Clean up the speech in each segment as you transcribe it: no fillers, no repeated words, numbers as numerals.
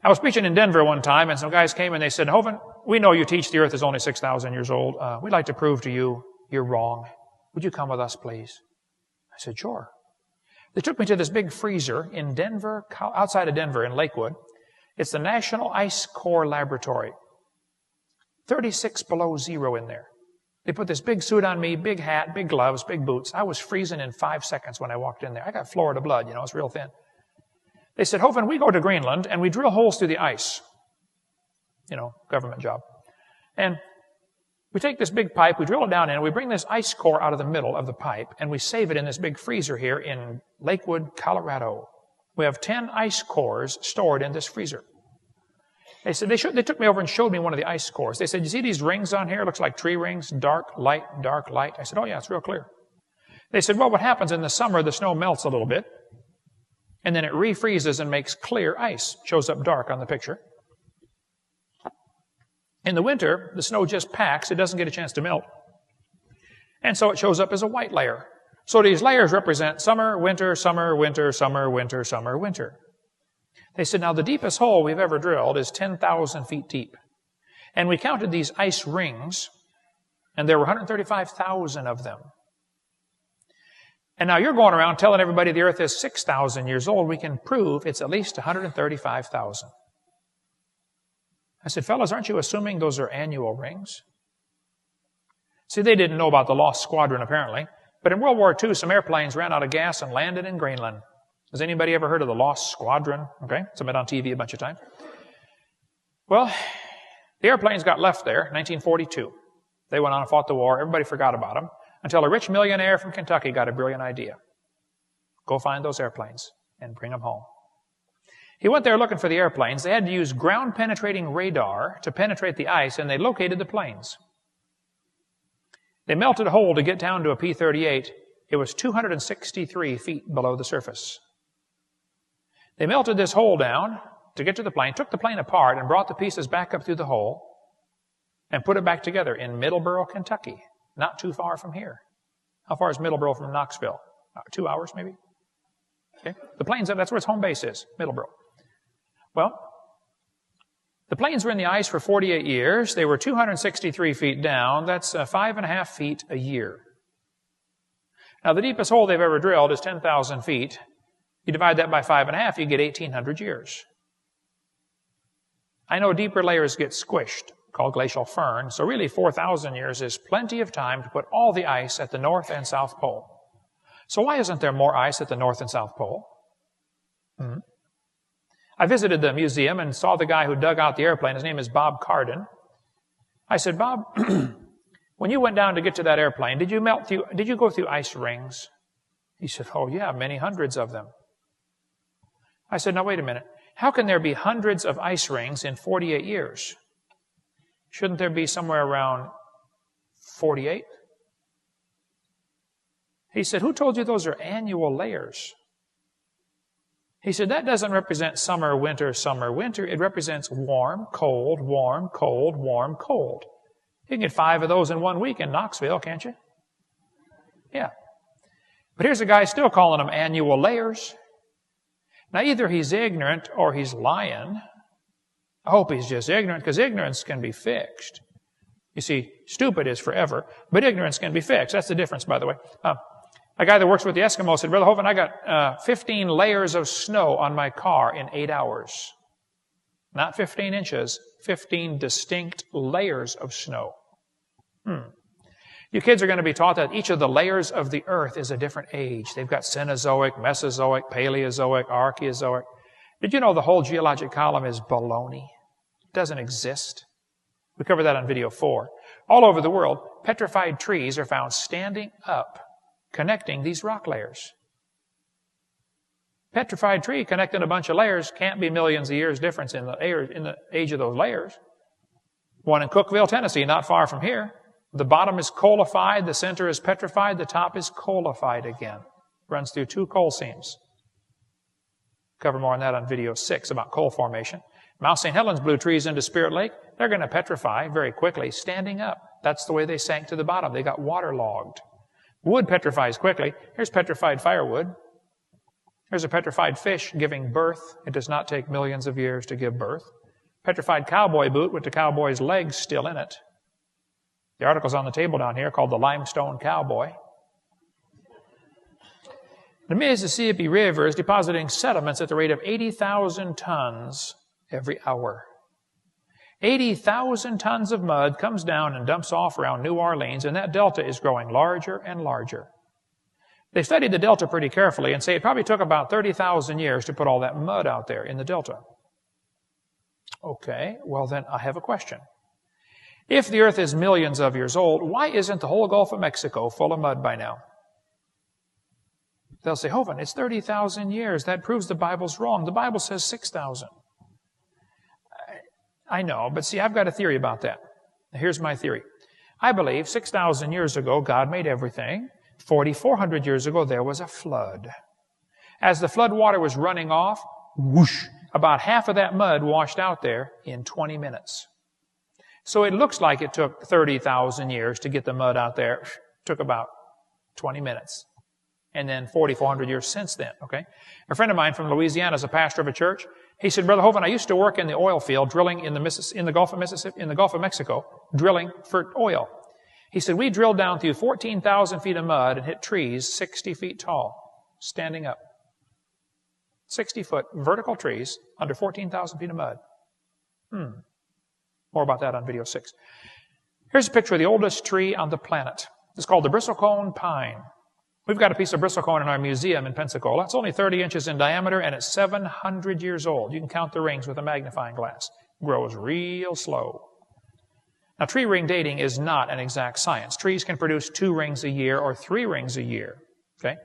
I was preaching in Denver one time, and some guys came and they said, Hovind, we know you teach the earth is only 6,000 years old. We'd like to prove to you you're wrong. Would you come with us, please? I said, sure. They took me to this big freezer in Denver, outside of Denver in Lakewood. It's the National Ice Core Laboratory. 36 below zero in there. They put this big suit on me, big hat, big gloves, big boots. I was freezing in 5 seconds when I walked in there. I got Florida blood, you know, it's real thin. They said, Hovind, we go to Greenland and we drill holes through the ice. You know, government job. And we take this big pipe, we drill it down in, and we bring this ice core out of the middle of the pipe, and we save it in this big freezer here in Lakewood, Colorado. We have 10 ice cores stored in this freezer. They said, they took me over and showed me one of the ice cores. They said, you see these rings on here? It looks like tree rings, dark, light, dark, light. I said, oh yeah, it's real clear. They said, well, what happens in the summer, the snow melts a little bit, and then it refreezes and makes clear ice. Shows up dark on the picture. In the winter, the snow just packs. It doesn't get a chance to melt. And so it shows up as a white layer. So these layers represent summer, winter, summer, winter, summer, winter, summer, winter. They said, now the deepest hole we've ever drilled is 10,000 feet deep. And we counted these ice rings, and there were 135,000 of them. And now you're going around telling everybody the earth is 6,000 years old. We can prove it's at least 135,000. I said, fellas, aren't you assuming those are annual rings? See, they didn't know about the Lost Squadron, apparently. But in World War II, some airplanes ran out of gas and landed in Greenland. Has anybody ever heard of the Lost Squadron? Okay, it's been on TV a bunch of times. Well, the airplanes got left there in 1942. They went on and fought the war. Everybody forgot about them until a rich millionaire from Kentucky got a brilliant idea. Go find those airplanes and bring them home. He went there looking for the airplanes. They had to use ground-penetrating radar to penetrate the ice, and they located the planes. They melted a hole to get down to a P-38. It was 263 feet below the surface. They melted this hole down to get to the plane, took the plane apart, and brought the pieces back up through the hole and put it back together in Middleborough, Kentucky, not too far from here. How far is Middleborough from Knoxville? 2 hours, maybe? Okay. The planes, that's where its home base is, Middleborough. Well, the planes were in the ice for 48 years. They were 263 feet down. That's 5.5 feet a year. Now, the deepest hole they've ever drilled is 10,000 feet. You divide that by 5.5, you get 1,800 years. I know deeper layers get squished, called glacial firn, so really 4,000 years is plenty of time to put all the ice at the North and South Pole. So why isn't there more ice at the North and South Pole? I visited the museum and saw the guy who dug out the airplane. His name is Bob Carden. I said, Bob, when you went down to get to that airplane, did you go through ice rings? He said, oh yeah, many hundreds of them. I said, now wait a minute. How can there be hundreds of ice rings in 48 years? Shouldn't there be somewhere around 48? He said, who told you those are annual layers? He said, that doesn't represent summer, winter, summer, winter. It represents warm, cold, warm, cold, warm, cold. You can get 5 of those in 1 week in Knoxville, can't you? Yeah. But here's a guy still calling them annual layers. Now, either he's ignorant or he's lying. I hope he's just ignorant, because ignorance can be fixed. You see, stupid is forever, but ignorance can be fixed. That's the difference, by the way. A guy that works with the Eskimos said, Brother Hovind, I got 15 layers of snow on my car in 8 hours. Not 15 inches, 15 distinct layers of snow. You kids are going to be taught that each of the layers of the earth is a different age. They've got Cenozoic, Mesozoic, Paleozoic, Archeozoic. Did you know the whole geologic column is baloney? It doesn't exist. We covered that on video 4. All over the world, petrified trees are found standing up, connecting these rock layers. Petrified tree connecting a bunch of layers can't be millions of years difference in the age of those layers. One in Cookeville, Tennessee, not far from here. The bottom is coalified, the center is petrified, the top is coalified again. Runs through 2 coal seams. Cover more on that on video 6 about coal formation. Mount St. Helens blew trees into Spirit Lake. They're going to petrify very quickly, standing up. That's the way they sank to the bottom. They got waterlogged. Wood petrifies quickly. Here's petrified firewood. There's a petrified fish giving birth. It does not take millions of years to give birth. Petrified cowboy boot with the cowboy's legs still in it. The article's on the table down here called the Limestone Cowboy. The Mississippi River is depositing sediments at the rate of 80,000 tons every hour. 80,000 tons of mud comes down and dumps off around New Orleans, and that delta is growing larger and larger. They studied the delta pretty carefully and say it probably took about 30,000 years to put all that mud out there in the delta. Okay, well then I have a question. If the earth is millions of years old, why isn't the whole Gulf of Mexico full of mud by now? They'll say, Hovind, it's 30,000 years. That proves the Bible's wrong. The Bible says 6,000. I know, but see, I've got a theory about that. Here's my theory. I believe 6,000 years ago, God made everything. 4,400 years ago, there was a flood. As the flood water was running off, whoosh, about half of that mud washed out there in 20 minutes. So it looks like it took 30,000 years to get the mud out there. It took about 20 minutes. And then 4,400 years since then, okay? A friend of mine from Louisiana is a pastor of a church. He said, Brother Hovind, I used to work in the oil field, drilling in the Gulf of Mexico, drilling for oil. He said, we drilled down through 14,000 feet of mud and hit trees 60 feet tall, standing up. 60-foot vertical trees under 14,000 feet of mud. More about that on video 6. Here's a picture of the oldest tree on the planet. It's called the bristlecone pine. We've got a piece of bristlecone in our museum in Pensacola. It's only 30 inches in diameter, and it's 700 years old. You can count the rings with a magnifying glass. It grows real slow. Now, tree ring dating is not an exact science. Trees can produce 2 rings a year or 3 rings a year. Okay?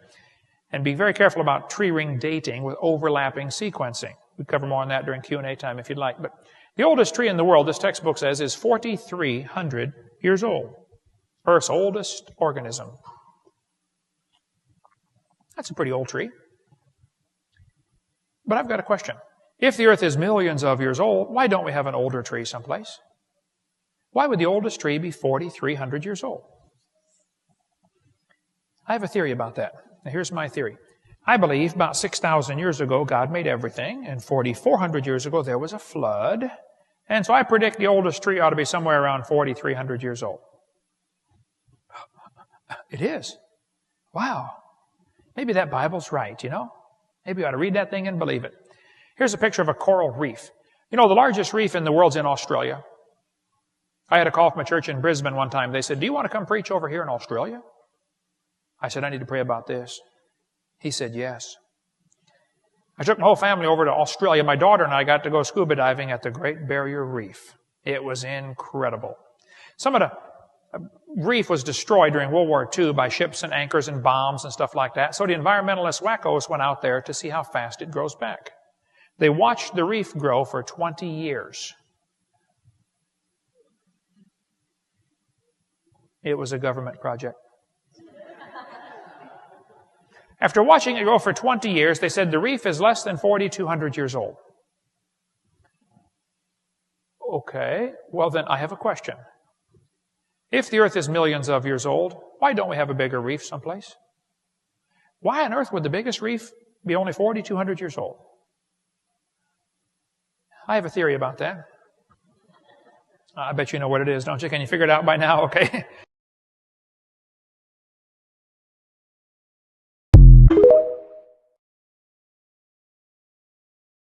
And be very careful about tree ring dating with overlapping sequencing. We cover more on that during Q&A time if you'd like. But the oldest tree in the world, this textbook says, is 4,300 years old. Earth's oldest organism. That's a pretty old tree. But I've got a question. If the earth is millions of years old, why don't we have an older tree someplace? Why would the oldest tree be 4,300 years old? I have a theory about that. Now here's my theory. I believe about 6,000 years ago, God made everything, and 4,400 years ago, there was a flood. And so I predict the oldest tree ought to be somewhere around 4,300 years old. It is. Wow. Maybe that Bible's right, you know? Maybe you ought to read that thing and believe it. Here's a picture of a coral reef. You know, the largest reef in the world's in Australia. I had a call from a church in Brisbane one time. They said, do you want to come preach over here in Australia? I said, I need to pray about this. He said, yes. I took my whole family over to Australia. My daughter and I got to go scuba diving at the Great Barrier Reef. It was incredible. Some of the reef was destroyed during World War II by ships and anchors and bombs and stuff like that. So the environmentalist wackos went out there to see how fast it grows back. They watched the reef grow for 20 years. It was a government project. After watching it grow for 20 years, they said the reef is less than 4,200 years old. Okay, well then I have a question. If the earth is millions of years old, why don't we have a bigger reef someplace? Why on earth would the biggest reef be only 4,200 years old? I have a theory about that. I bet you know what it is, don't you? Can you figure it out by now? Okay.